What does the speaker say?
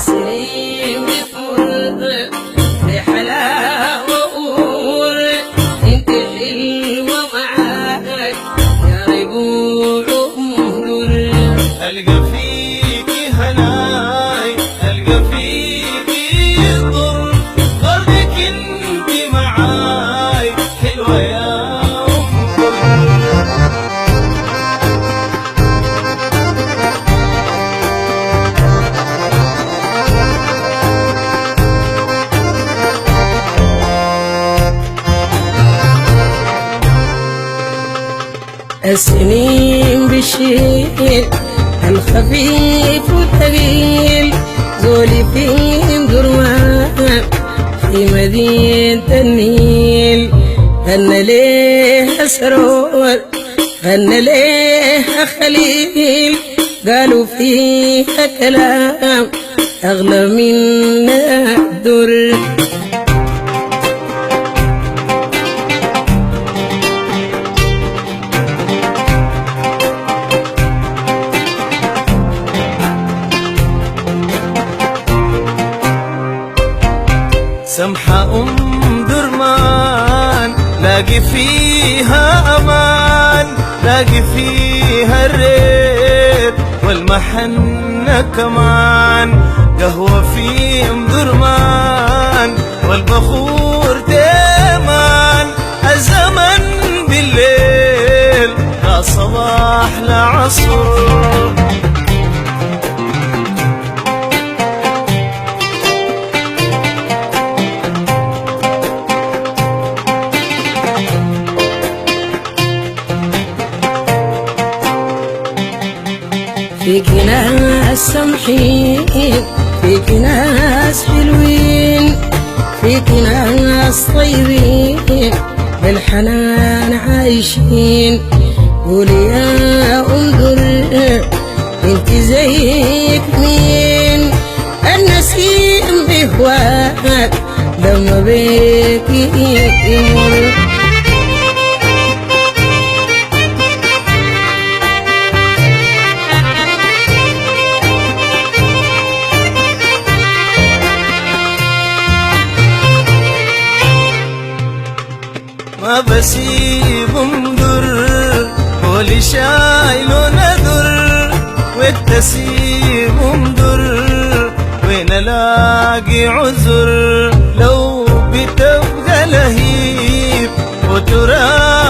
السنين بتمر بحلاوة وأمور، انت حلوة معاك يا ربوع ومهدر. ألقى فيكي هناي ألقى فيكي ضر، قلبك انت معاي حلوة يا السنين بشيل الخفيف والثقيل، زولي في درمان في مدينة النيل. غنى ليها سرور غنى ليها خليل، قالوا فيها كلام أغلى من الدر. سمحة درمان لاقي فيها أمان، لاقي فيها الريت والمحنة كمان. قهوة في درمان والبخور تيمان، الزمن بالليل لا صباح لا عصر. فيك ناس سمحين، فيك ناس حلوين، فيك ناس طيبين بالحنان عايشين. قولي يا در انت زيك مين؟ النسيم بهواك لما بيك يمر. ما بسيب مدر قولي شايل ندر، والتسيب مدر وين الاقي عذر. لو بتبقى لهيب وتراب